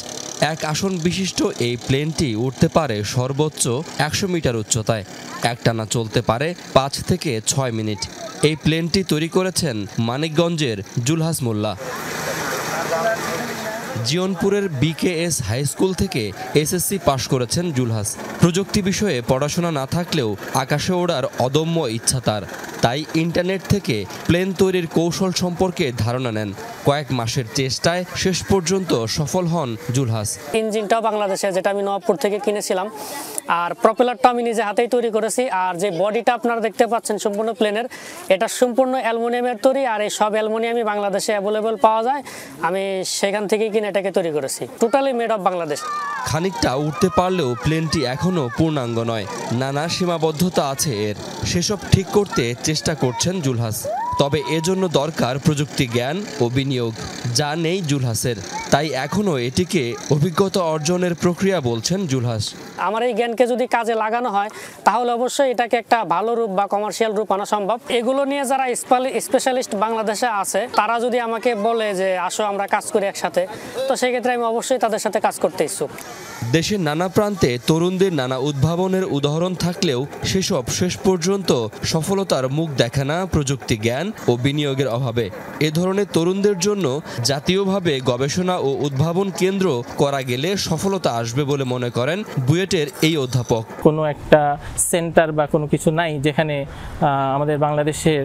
এক আসন বিশিষ্ট এই প্লেনটি উঠতে পারে সর্বোচ্চ 100 মিটার উচ্চতায়। একটানা চলতে পারে 5 থেকে 6 মিনিট। এই প্লেনটি তৈরি করেছেন মানিকগঞ্জের জুলহাস মোল্লা। জিয়নপুরের বিকেএস হাই স্কুল থেকে এসএসসি পাশ করেছেন জুলহাস। প্রযুক্তি বিষয়ে পড়াশোনা না থাকলেও আকাশে ওড়ার অদম্য ইচ্ছা তার। তাই ইন্টারনেট থেকে প্লেন তৈরির কৌশল সম্পর্কে ধারণা নেন। কয়েক মাসের চেষ্টায় শেষ পর্যন্ত সফল হন জুলহাস। ইঞ্জিনটাও বাংলাদেশে, যেটা আমি নবাবপুর থেকে কিনেছিলাম, আর প্রপেলারটা আমি নিজে হাতেই তৈরি করেছি। আর যে বডিটা আপনারা দেখতে পাচ্ছেন সম্পূর্ণ প্লেনের, এটা সম্পূর্ণ অ্যালুমিনিয়ামের তৈরি। আর এই সব অ্যালুমিনিয়ামই বাংলাদেশে অ্যাভেলেবল পাওয়া যায়। আমি সেখান থেকেই কিনে এটাকে তৈরি করেছি। Totally made of Bangladesh. খানিকটা উঠতে পারলেও প্লেনটি এখনও পূর্ণাঙ্গ নয়, নানা সীমাবদ্ধতা আছে এর। সেসব ঠিক করতে চেষ্টা করছেন জুলহাস। তবে এজন্য দরকার প্রযুক্তি জ্ঞান ও বিনিয়োগ, যা নেই জুলহাসের। তাই এখনও এটিকে অভিজ্ঞতা অর্জনের প্রক্রিয়া বলছেন জুলহাস। আমার এই জ্ঞানকে যদি কাজে লাগানো হয় তাহলে অবশ্যই এটাকে একটা ভালো রূপ বা কমার্শিয়াল রূপ আনা সম্ভব। এগুলো নিয়ে যারা স্পেশালিস্ট বাংলাদেশে আছে, তারা যদি আমাকে বলে যে আসো আমরা কাজ করি একসাথে, তো সেক্ষেত্রে আমি অবশ্যই তাদের সাথে কাজ করতে ইচ্ছুক। দেশের নানা প্রান্তে তরুণদের নানা উদ্ভাবনের উদাহরণ থাকলেও সেসব শেষ পর্যন্ত সফলতার মুখ দেখে না প্রযুক্তি জ্ঞান ও বিনিয়োগের অভাবে। এ ধরনের তরুণদের জন্য জাতীয়ভাবে গবেষণা ও উদ্ভাবন কেন্দ্র করা গেলে সফলতা আসবে বলে মনে করেন বুয়েটের এই অধ্যাপক। কোনো একটা সেন্টার বা কোনো কিছু নাই যেখানে আমাদের বাংলাদেশের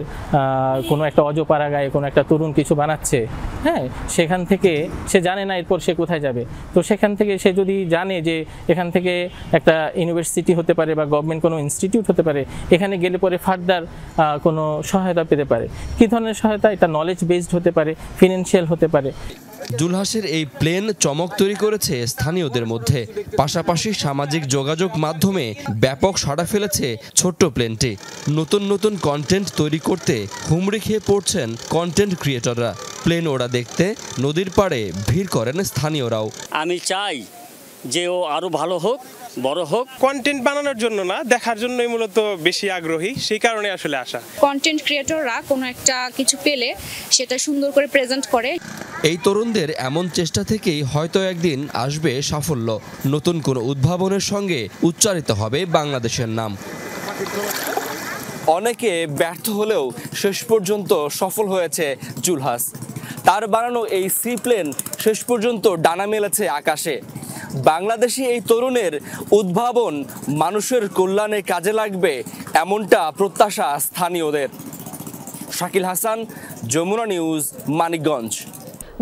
কোনো একটা অজপাড়াগায়ে কোনো একটা তরুণ কিছু বানাচ্ছে, হ্যাঁ, সেখান থেকে সে জানে না এরপর সে কোথায় যাবে। তো সেখান থেকে সে যদি জানে যে এখান থেকে একটা ইউনিভার্সিটি হতে পারে বা গভর্নমেন্ট কোনো ইনস্টিটিউট হতে পারে, এখানে গেলে পরে ফার্দার কোনো সহায়তা পেতে পারে। কী ধরনের সহায়তা? এটা নলেজ বেসড হতে পারে, ফিনান্সিয়াল হতে পারে। জুলহাসের এই প্লেন চমক তৈরি করেছে স্থানীয়দের মধ্যে। পাশাপাশি সামাজিক যোগাযোগ মাধ্যমে ব্যাপক সাড়া ফেলেছে ছোট্ট প্লেনটি। নতুন নতুন কন্টেন্ট তৈরি করতে হুমড়ি খেয়ে পড়ছেন কন্টেন্ট ক্রিয়েটররা। প্লেন ওড়া দেখতে নদীর পাড়ে ভিড় করেন স্থানীয়রাও। আমি চাই যে ও আরো ভালো হোক, বড় হোক। কন্টেন্ট বানানোর জন্য না, দেখার জন্যই মূলত বেশি আগ্রহী, সেই কারণে আসলে আসা। কন্টেন্ট ক্রিয়েটররা কোনো একটা কিছু পেলে সেটা সুন্দর করে প্রেজেন্ট করে। এই তরুণদের এমন চেষ্টা থেকেই হয়তো একদিন আসবে সাফল্য। নতুন কোনো উদ্ভাবনের সঙ্গে উচ্চারিত হবে বাংলাদেশের নাম। অনেকে ব্যর্থ হলেও শেষ পর্যন্ত সফল হয়েছে জুলহাস। তার বানানো এই সি প্লেন শেষ পর্যন্ত ডানা মেলেছে আকাশে। বাংলাদেশি এই তরুণের উদ্ভাবন মানুষের কল্যাণে কাজে লাগবে, এমনটা প্রত্যাশা স্থানীয়দের। শাকিল হাসান, যমুনা নিউজ, মানিকগঞ্জ।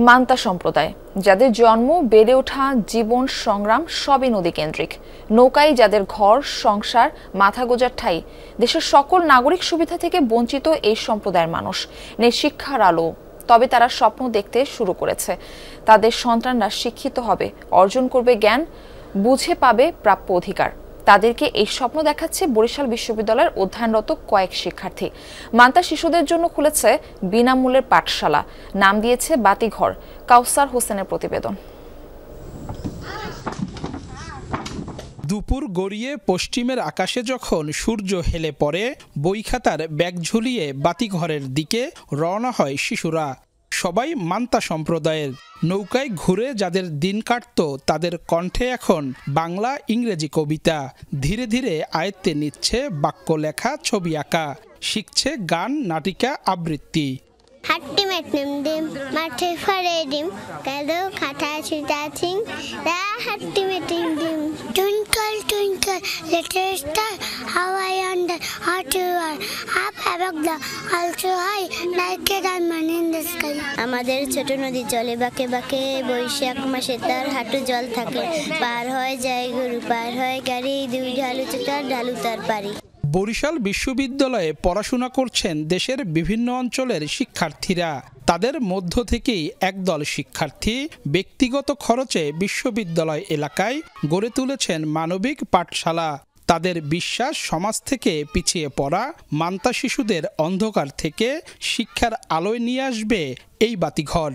মান্তা সম্প্রদায়, যাদের জন্ম, বেড়ে ওঠা, জীবন সংগ্রাম সবই নদী কেন্দ্রিক। নৌকায় যাদের ঘর সংসার, মাথা গোজার ঠাই। দেশের সকল নাগরিক সুবিধা থেকে বঞ্চিত এই সম্প্রদায়ের মানুষ নেই শিক্ষার আলো। তবে তারা স্বপ্ন দেখতে শুরু করেছে। তাদের সন্তানরা শিক্ষিত হবে, অর্জন করবে জ্ঞান, বুঝে পাবে প্রাপ্য অধিকার। তাদেরকে এই স্বপ্ন দেখাচ্ছে বরিশাল বিশ্ববিদ্যালয়ের অধ্যয়নরত কয়েক শিক্ষার্থী। মান্তা শিশুদের জন্য খুলেছে বিনামূল্যের পাঠশালা, নাম দিয়েছে বাতিঘর। কাউসার হোসেনের প্রতিবেদন। দুপুর গড়িয়ে পশ্চিমের আকাশে যখন সূর্য হেলে পড়ে, বই খাতার ব্যাগ ঝুলিয়ে বাতিঘরের দিকে রওনা হয় শিশুরা। সবাই মান্তা সম্প্রদায়ের। নৌকায় ঘুরে যাদের দিন কাটতো তাদের কণ্ঠে এখন বাংলা ইংরেজি কবিতা। ধীরে ধীরে আয়ত্তে নিচ্ছে বাক্য লেখা, ছবি আঁকা, শিখছে গান, নাটিকা, আবৃত্তি। Hatti metnem dim, mate faredim, kado kata chitating, da hatti metem dim. Twinkle, twinkle, little star, how I wonder how to are. Up above the also high, like a diamond in the sky. আমাদের ছোট নদী চলে বাঁকে বাঁকে, বৈশাখ মাসে তার হাঁটু জল থাকে। পার হয়ে যায় গরু, পার হয়ে গাড়ি, দুই ঢালু চোটার ঢালু তার পারি। বরিশাল বিশ্ববিদ্যালয়ে পড়াশোনা করছেন দেশের বিভিন্ন অঞ্চলের শিক্ষার্থীরা। তাদের মধ্য থেকেই একদল শিক্ষার্থী ব্যক্তিগত খরচে বিশ্ববিদ্যালয় এলাকায় গড়ে তুলেছেন মানবিক পাঠশালা। তাদের বিশ্বাস, সমাজ থেকে পিছিয়ে পড়া মান্তা শিশুদের অন্ধকার থেকে শিক্ষার আলোয় নিয়ে আসবে এই বাতিঘর।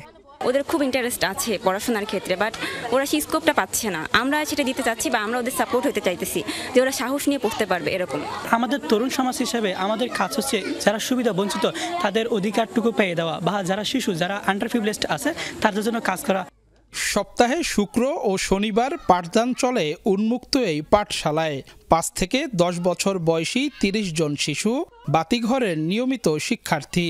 ওদের খুব ইন্টারেস্ট আছে পড়াশোনার ক্ষেত্রে, বাট ওরা সেই স্কোপটা পাচ্ছে না। আমরা সেটা দিতে চাচ্ছি বা আমরা ওদের সাপোর্ট হতে চাইতেছি যে ওরা সাহস নিয়ে পড়তে পারবে এরকম। আমাদের তরুণ সমাজ হিসেবে আমাদের কাজ হচ্ছে যারা সুবিধা বঞ্চিত তাদের অধিকারটুকু পেয়ে দেওয়া, বা যারা শিশু, যারা আন্ডার প্রিভিলেজড আছে তাদের জন্য কাজ করা। সপ্তাহে শুক্র ও শনিবার পাঠদান চলে উন্মুক্ত এই পাঠশালায়। 5 থেকে 10 বছর বয়সী 30 জন শিশু বাতিঘরের নিয়মিত শিক্ষার্থী।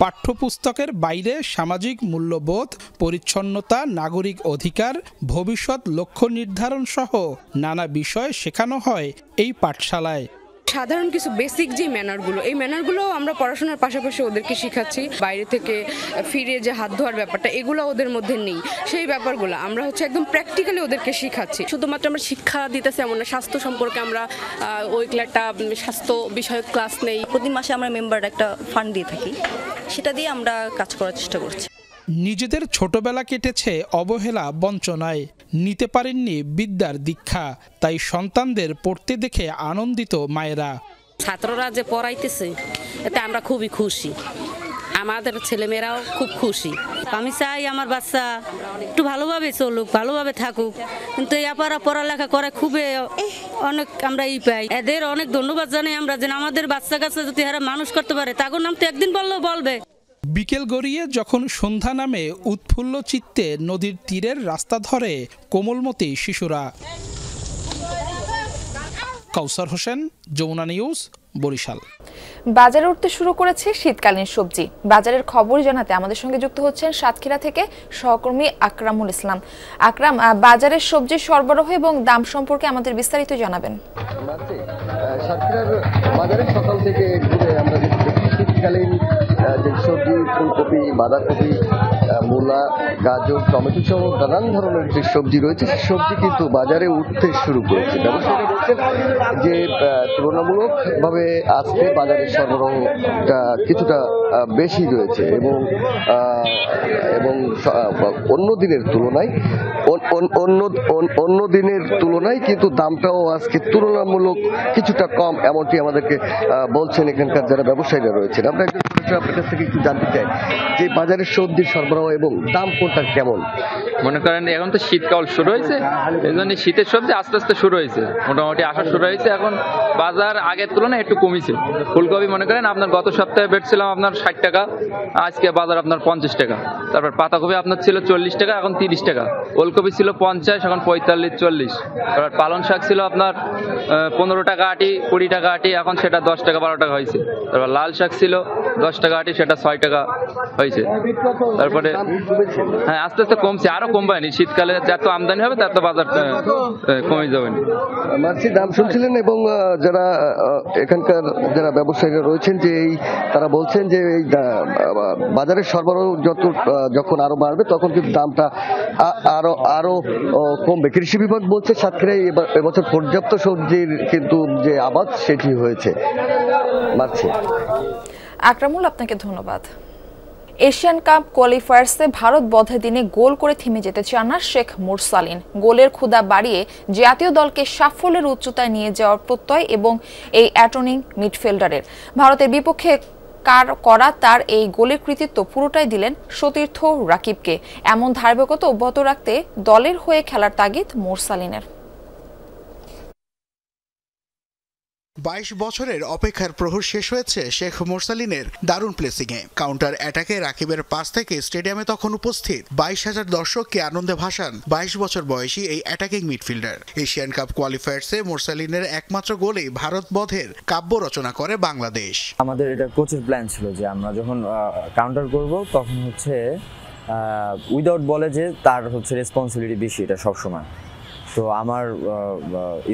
পাঠ্যপুস্তকের বাইরে সামাজিক মূল্যবোধ, পরিচ্ছন্নতা, নাগরিক অধিকার, ভবিষ্যৎ লক্ষ্য নির্ধারণ সহ নানা বিষয় শেখানো হয় এই পাঠশালায়। সাধারণ কিছু বেসিক যে ম্যানারগুলো, এই ম্যানারগুলো আমরা পড়াশোনার পাশাপাশি ওদেরকে শেখাচ্ছি। বাইরে থেকে ফিরে যে হাত ধোয়ার ব্যাপারটা, এগুলো ওদের মধ্যে নেই। সেই ব্যাপারগুলো আমরা একদম প্র্যাকটিক্যালি ওদেরকে শেখাচ্ছি। শুধুমাত্র আমরা শিক্ষা দিতেছি এমন না, স্বাস্থ্য সম্পর্কে আমরা একটা স্বাস্থ্য বিষয়ক ক্লাস নেই। প্রতি মাসে আমরা মেম্বার একটা ফান্ড দিয়ে থাকি, সেটা দিয়ে আমরা কাজ করার চেষ্টা করছি। নিজেদের ছোটবেলা কেটেছে অবহেলা, বঞ্চনায়, নিতে পারেননি বিদ্যার দীক্ষা। তাই সন্তানদের পড়তে দেখে আনন্দিত মায়েরা। ছাত্ররা যে পড়াইতেছে এতে আমরা খুবই খুশি, আমাদের ছেলেমেয়েরাও খুব খুশি। আমি চাই আমার বাচ্চা একটু ভালোভাবে চলুক, ভালোভাবে থাকুক, কিন্তু এপারা পড়ালেখা করে খুবই অনেক আমরা পাই। এদের অনেক ধন্যবাদ জানাই আমরা, যে আমাদের বাচ্চা কাছে যদি এরা মানুষ করতে পারে, তাকে নাম তো একদিন বললেও বলবে। বিকেল গড়িয়ে যখন সন্ধ্যা নামে উৎফুল্ল চিত্তে নদীর তীরের রাস্তা ধরে কোমলমতি শিশুরা। কাউসার হোসেন, যমুনা নিউজ, বরিশাল। বাজারে উঠতে শুরু করেছে শীতকালীন সবজি। বাজারের খবর জানাতে আমাদের সঙ্গে যুক্ত হচ্ছেন সাতক্ষীরা থেকে সহকর্মী আকরামুল ইসলাম। আকরাম, বাজারের সবজি সরবরাহ এবং দাম সম্পর্কে আমাদের বিস্তারিত জানাবেন। সাতক্ষীরার বাজারে সকাল থেকে ঘুরে আমরা শীতকালীন যে সবজি, ফুলকপি, বাঁধাকপি, মূলা, গাজর, টমেটো সহ নানান ধরনের যে সবজি রয়েছে, সেই সবজি কিন্তু বাজারে উঠতে শুরু করেছে। ব্যবসায়ীরা বলছেন যে তুলনামূলকভাবে আজকে বাজারের সরবরাহটা কিছুটা বেশি রয়েছে এবং অন্য দিনের তুলনায় কিন্তু দামটাও আজকে তুলনামূলক কিছুটা কম, এমনটি আমাদেরকে বলছেন এখানকার যারা ব্যবসায়ীরা রয়েছেন। আমরা আপনার কাছ থেকে একটু জানতে চাই যে বাজারের সবজির সরবরাহ এবং দাম কোনটা কেমন? মনে করেন এখন তো শীতকাল শুরু হয়েছে, এই জন্য শীতের সবজি আস্তে আস্তে শুরু হয়েছে, মোটামুটি আসা শুরু হয়েছে। এখন বাজার আগের তুলনায় একটু কমেছে। ফুলকপি মনে করেন আপনার গত সপ্তাহে বেচছিলাম আপনার 60 টাকা, আজকে বাজার আপনার 50 টাকা। তারপর পাতাকপি আপনার ছিল 40 টাকা, এখন 30 টাকা। ওলকপি ছিল 50, এখন 45, 40। তারপর পালং শাক ছিল আপনার 15 টাকা আটি, 20 টাকা আটি, এখন সেটা 10 টাকা 12 টাকা হয়েছে। তারপর লাল শাক ছিল 10 টাকা আটি, সেটা 6 টাকা হয়েছে। তারপরে হ্যাঁ আস্তে আস্তে কমছে, আরো কমবে না। শীতকালে যত আমদানি হবে তত বাজার কমে যাবে। মাছটির দাম শুনছিলেন এবং যারা এখানকার যারা ব্যবসায়ীরা রয়েছেন যে তারা বলছেন যে এই বাজারের সরবরাহ যখন আরো বাড়বে তখন কিন্তু দামটা আরো কমবে। কৃষি বিভাগ বলছে সাতক্ষীরায় এবছর পর্যাপ্ত সবজির কিন্তু যে আবাদ সেটি হয়েছে। আকরামুল, আপনাকে ধন্যবাদ। এশিয়ান কাপ কোয়ালিফায়ার্সে ভারত বধের দিনে গোল করে থেমে যেতে চান না শেখ মুরসালিন। গোলের ক্ষুধা বাড়িয়ে জাতীয় দলকে সাফল্যের উচ্চতায় নিয়ে যাওয়ার প্রত্যয় এবং এই অ্যাটর্নিং মিডফিল্ডারের। ভারতের বিপক্ষে করা তার এই গোলের কৃতিত্ব পুরোটাই দিলেন সতীর্থ রাকিবকে। এমন ধারাবাহিকতা অব্যাহত রাখতে দলের হয়ে খেলার তাগিদ মুরসালিনের। 22 বছরের অপেক্ষার প্রহর শেষ হয়েছে শেখ মোরসালিনের দারুণ প্লেসিংয়ে। কাউন্টার অ্যাটাকে রাকিবের পাস থেকে স্টেডিয়ামে তখন উপস্থিত 22,000 দর্শককে আনন্দে ভাসান 22 বছর বয়সী এই অ্যাটাকিং মিডফিল্ডার। এশিয়ান কাপ কোয়ালিফায়ার্সে মোরসালিনের একমাত্র গোলেই ভারত বধের কাব্য রচনা করে বাংলাদেশ। আমাদের এটা কোচের প্ল্যান ছিল যে আমরা যখন কাউন্টার করব তখন হচ্ছে উইদাউট বলে যে তার হচ্ছে রেসপন্সিবিলিটি বেশি, এটা সবসময়। তো আমার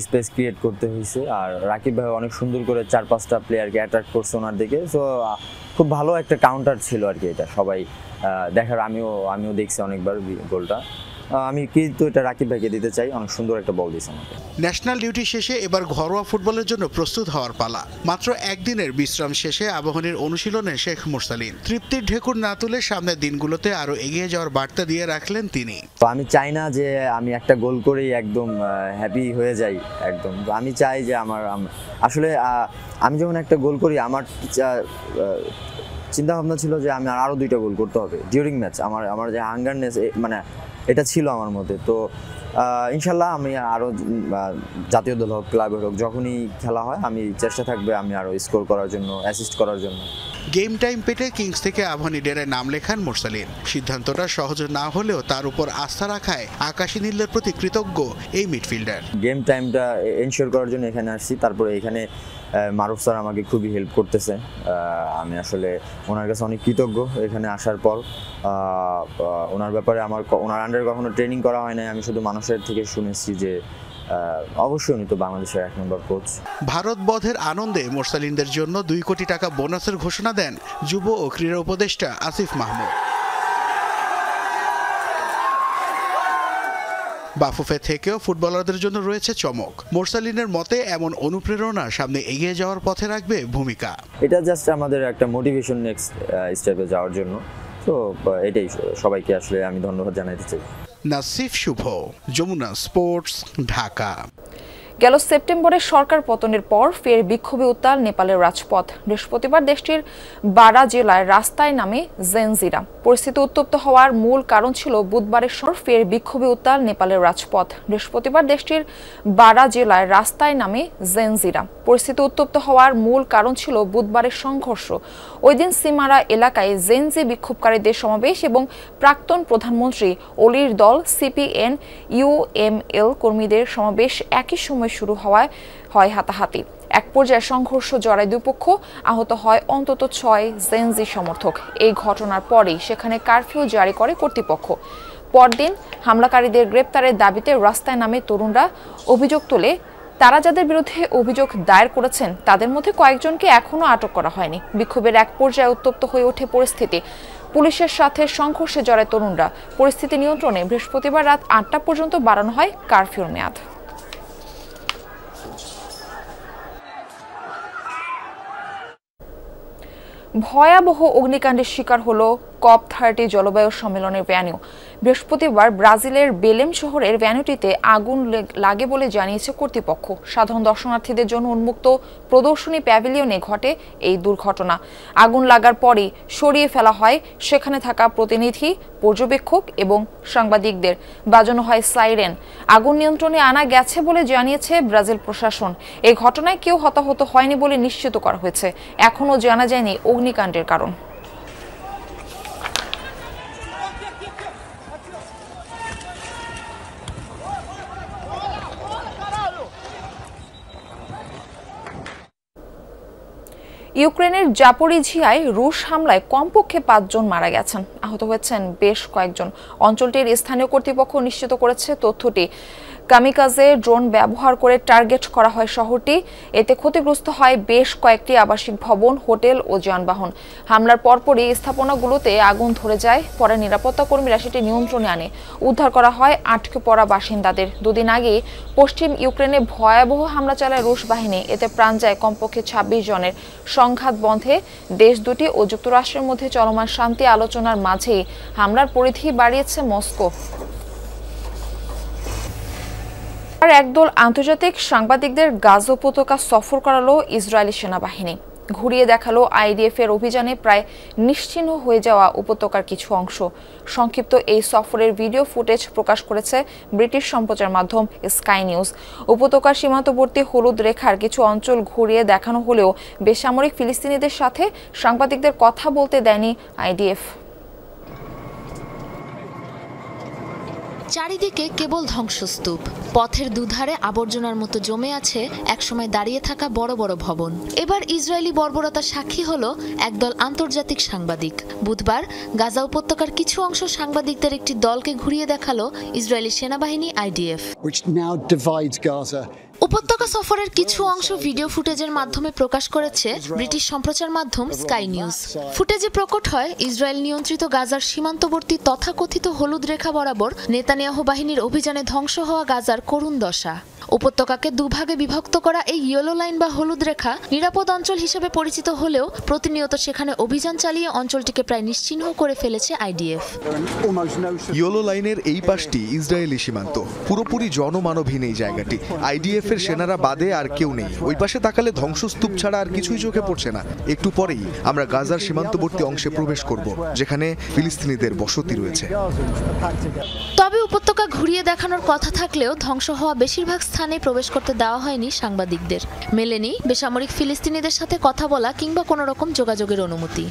স্পেস ক্রিয়েট করতে হয়েছে, আর রাকিব ভাই অনেক সুন্দর করে 4-5টা প্লেয়ারকে অ্যাট্রাক্ট করছে ওনার দিকে। সো খুব ভালো একটা কাউন্টার ছিল আর কি, এটা সবাই দেখার। আমিও দেখছি অনেকবার গোলটা। আমি কিন্তু এটা রাকিব ভাইকে দিতে চাই, অনেক সুন্দর একটা বল দিয়েছে আমাকে। ন্যাশনাল ডিউটি শেষে এবার ঘরোয়া ফুটবলের জন্য প্রস্তুত হওয়ার পালা। মাত্র একদিনের বিশ্রাম শেষে আবাহনীর অনুশীলনে শেখ মোরসালিন তৃপ্তির ঢেকুর না তুলে সামনের দিনগুলোতে আরো এগিয়ে যাওয়ার বার্তা দিয়ে রাখলেন তিনি। আমি চাই না যে আমি একটা গোল করেই একদম হ্যাপি হয়ে যাই একদম। আমি চাই যে আসলে আমি যখন একটা গোল করি আমার চিন্তা ভাবনা ছিল যে আমি আরো 2টা গোল করতে হবে ডিউরিং ম্যাচ। আমার যে হাঙ্গারনেস মানে এটা ছিল আমার মধ্যে। তো ইনশাল্লাহ আমি আরও জাতীয় দল হোক, ক্লাবের হোক, যখনই খেলা হয় আমি চেষ্টা থাকবে আমি আরও স্কোর করার জন্য, অ্যাসিস্ট করার জন্য। গেম টাইম পেটে কিংস থেকে আবাহনী ডেরায় নাম লেখান মোরসালিন। সিদ্ধান্তটা সহজ না হলেও তার উপর আস্থা রাখায় আকাশী নীলের প্রতি কৃতজ্ঞ এই মিডফিল্ডার। গেম টাইমটা এনশিওর করার জন্য এখানে আসছি। তারপরে এখানে মারুফ স্যার আমাকে খুবই হেল্প করতেছে। আমি আসলে ওনার কাছে অনেক কৃতজ্ঞ এখানে আসার পর। ওনার ব্যাপারে ওনার আন্ডারে কখনো ট্রেনিং করা হয় নাই, আমি শুধু মানুষের থেকে শুনেছি যে অবশ্যই উনি তো বাংলাদেশের 1 নম্বর কোচ। ভারত বধের আনন্দে মোরসালিনদের জন্য 2 কোটি টাকা বোনাসের ঘোষণা দেন যুব ও ক্রীড়া উপদেষ্টা আসিফ মাহমুদ। বাফুফে থেকেও ফুটবলারদের জন্য রয়েছে চমক। মোরসালিনের মতে এমন অনুপ্রেরণা সামনে এগিয়ে যাওয়ার পথে রাখবে ভূমিকা। এটা জাস্ট আমাদের একটা মোটিভেশন নেক্সট স্টেপে যাওয়ার জন্য। তো এটাই সবাইকে আসলে আমি ধন্যবাদ জানাতে চাই। নাসিফ শুভ, যমুনা স্পোর্টস, ঢাকা। গেল সেপ্টেম্বরে সরকার পতনের পর ফের বিক্ষোভে উত্তাল নেপালের রাজপথ। বৃহস্পতিবার দেশটির বারা জেলায় রাস্তায় নামে জেনজিরা। পরিস্থিতি উত্তপ্ত হওয়ার মূল কারণ ছিল বুধবারের ফের বিক্ষোভে উত্তাল নেপালের রাজপথ। বৃহস্পতিবার দেশটির বারা জেলায় রাস্তায় নামে জেনজিরা। পরিস্থিতি উত্তপ্ত হওয়ার মূল কারণ ছিল বুধবারের সংঘর্ষ। ওই দিন সিমারা এলাকায় জেনজি বিক্ষোভকারীদের সমাবেশ এবং প্রাক্তন প্রধানমন্ত্রী ওলির দল সিপিএন ইউএমএল কর্মীদের সমাবেশ একই সময় শুরু হয় হাতাহাতি। এক পর্যায়ে সংঘর্ষ জড়ায় দুপক্ষ, আহত হয় অন্তত 6 জেনজি সমর্থক। এই ঘটনার পরেই সেখানে কারফিউ জারি করে কর্তৃপক্ষ। পরদিন হামলাকারীদের গ্রেপ্তারের দাবিতে রাস্তায় নামে তরুণরা অভিযোগ তোলে। তারা যাদের বিরুদ্ধে অভিযোগ দায়ের করেছেন তাদের মধ্যে কয়েকজনকে এখনো আটক করা হয়নি। বিক্ষোভের এক পর্যায়ে উত্তপ্ত হয়ে ওঠে পরিস্থিতি। পুলিশের সাথে সংঘর্ষে জড়ায় তরুণরা। পরিস্থিতি নিয়ন্ত্রণে বৃহস্পতিবার রাত 8টা পর্যন্ত বাড়ানো হয় কারফিউর মেয়াদ। ভয়াবহ অগ্নিকাণ্ডের শিকার হলো COP30 জলবায়ু সম্মেলনের ভ্যানু। বৃহস্পতিবার ব্রাজিলের বেলেম শহরের ভ্যানুটিতে আগুন লাগে বলে জানিয়েছে কর্তৃপক্ষ। সাধারণ দর্শনার্থীদের জন্য উন্মুক্ত প্রদর্শনী প্যাভিলিয়নে ঘটে এই দুর্ঘটনা। আগুন লাগার পরই সরিয়ে ফেলা হয় সেখানে থাকা প্রতিনিধি, পর্যবেক্ষক এবং সাংবাদিকদের। বাজানো হয় সাইরেন। আগুন নিয়ন্ত্রণে আনা গেছে বলে জানিয়েছে ব্রাজিল প্রশাসন। এই ঘটনায় কেউ হতাহত হয়নি বলে নিশ্চিত করা হয়েছে। এখনও জানা যায়নি অগ্নিকাণ্ডের কারণ। ইউক্রেনের জাপোরিঝিয়ায় রুশ হামলায় কমপক্ষে 5 জন মারা গেছেন, আহত হয়েছেন বেশ কয়েকজন। অঞ্চলটির স্থানীয় কর্তৃপক্ষ নিশ্চিত করেছে তথ্যটি। কামিকাজে ড্রোন ব্যবহার করে টার্গেট করা হয় শহরটি। এতে ক্ষতিগ্রস্ত হয় বেশ কয়েকটি আবাসিক ভবন, হোটেল ও যানবাহন। হামলার পরপরই স্থাপনাগুলোতে আগুন ধরে যায়। পরে নিরাপত্তা কর্মীরা সেটি নিয়ন্ত্রণে আনে। উদ্ধার করা হয় আটকে পড়া বাসিন্দাদের। 2 দিন আগে পশ্চিম ইউক্রেনে ভয়াবহ হামলা চালায় রুশ বাহিনী। এতে প্রাণ যায় কমপক্ষে 26 জনের। সংঘাত বন্ধে দেশ দুটি ও যুক্তরাষ্ট্রের মধ্যে চলমান শান্তি আলোচনার মাঝেই হামলার পরিধি বাড়িয়েছে মস্কো। একদল আন্তর্জাতিক সাংবাদিকদের গাজা উপত্যকা সফর করালো ইসরায়েলি সেনাবাহিনী। ঘুরিয়ে দেখালো আইডিএফ এর অভিযানে প্রায় নিশ্চিহ্ন হয়ে যাওয়া উপত্যকার কিছু অংশ। সংক্ষিপ্ত এই সফরের ভিডিও ফুটেজ প্রকাশ করেছে ব্রিটিশ সম্প্রচার মাধ্যম স্কাই নিউজ। উপত্যকার সীমান্তবর্তী হলুদ রেখার কিছু অঞ্চল ঘুরিয়ে দেখানো হলেও বেসামরিক ফিলিস্তিনিদের সাথে সাংবাদিকদের কথা বলতে দেয়নি আইডিএফ। চারিদিকে কেবল ধ্বংসস্তূপ, পথের দুধারে আবর্জনার মতো জমে আছে একসময় দাঁড়িয়ে থাকা বড় বড় ভবন। এবার ইসরায়েলি বর্বরতার সাক্ষী হলো একদল আন্তর্জাতিক সাংবাদিক। বুধবার গাজা উপত্যকার কিছু অংশ সাংবাদিকদের একটি দলকে ঘুরিয়ে দেখালো ইসরায়েলি সেনাবাহিনী আইডিএফ। উপত্যকা সফরের কিছু অংশ ভিডিও ফুটেজের মাধ্যমে প্রকাশ করেছে ব্রিটিশ সম্প্রচার মাধ্যম স্কাই নিউজ। ফুটেজে প্রকট হয় ইসরায়েল নিয়ন্ত্রিত গাজার সীমান্তবর্তী তথাকথিত হলুদ রেখা বরাবর নেতানিয়াহু বাহিনীর অভিযানে ধ্বংস হওয়া গাজার করুণ দশা। উপত্যকাকে দুভাগে বিভক্ত করা এই ইয়েলো লাইন বা হলুদ রেখা নিরাপদ অঞ্চল হিসেবে পরিচিত হলেও প্রতিনিয়ত সেখানে অভিযান চালিয়ে অঞ্চলটিকে প্রায় নিশ্চিহ্ন করে ফেলেছে আইডিএফ। ইয়েলো লাইনের এই পাশটি ইসরায়েলি সীমান্ত, পুরোপুরি জনমানবহীন এই জায়গাটি। আইডিএফ এর সেনারা বাদে আর কেউ নেই। ওই পাশে তাকালে ধ্বংসস্তূপ ছাড়া আর কিছুই চোখে পড়ছে না। একটু পরেই আমরা গাজার সীমান্তবর্তী অংশে প্রবেশ করব, যেখানে ফিলিস্তিনিদের বসতি রয়েছে। তবে উপত্যকা ঘুরিয়ে দেখানোর কথা থাকলেও ধ্বংস হওয়া বেশিরভাগ স্থানে প্রবেশ করতে দেওয়া হয়নি সাংবাদিকদের। মেলেনি বেসামরিক ফিলিস্তিনিদের সাথে কথা বলা কিংবা কোনো রকম যোগাযোগের অনুমতি।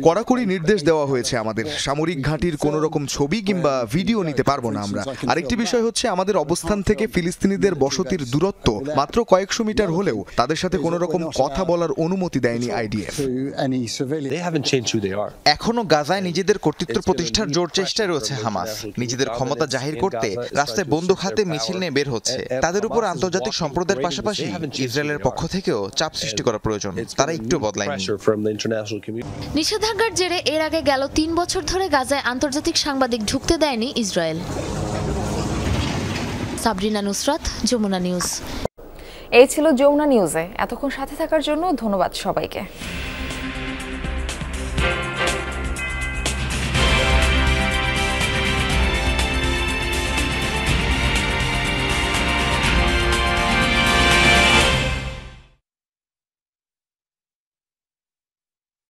কড়াকড়ি নির্দেশ দেওয়া হয়েছে আমাদের। সামরিক ঘাঁটির কোনো রকম ছবি কিংবা ভিডিও নিতে পারবো না আমরা। আরেকটি বিষয় হচ্ছে, আমাদের অবস্থান থেকে ফিলিস্তিনিদের বসতির দূরত্ব মাত্র কয়েকশো মিটার হলেও তাদের সাথে কোনো রকম কথা বলার অনুমতি দেয়নি আইডিএফ। এখনো গাজায় নিজেদের কর্তৃত্ব প্রতিষ্ঠার জোর চেষ্টায় রয়েছে হামাস। নিজেদের ক্ষমতা জাহির করতে রাস্তায় বন্দুক হাতে মিছিল নিয়ে বের হচ্ছে। তাদের উপর আন্তর্জাতিক সম্প্রদায়ের পাশাপাশি ইসরায়েলের পক্ষ থেকেও চাপ সৃষ্টি করা প্রয়োজন। তারা একটু বদলায়নি। নিষেধাজ্ঞার জেরে এর আগে গেল ৩ বছর ধরে গাজায় আন্তর্জাতিক সাংবাদিক ঢুকতে দেয়নি ইসরায়েল। সাবরিনা নুসরাত, যমুনা নিউজ। এই ছিল যমুনা নিউজে। এতক্ষণ সাথে থাকার জন্য ধন্যবাদ সবাইকে।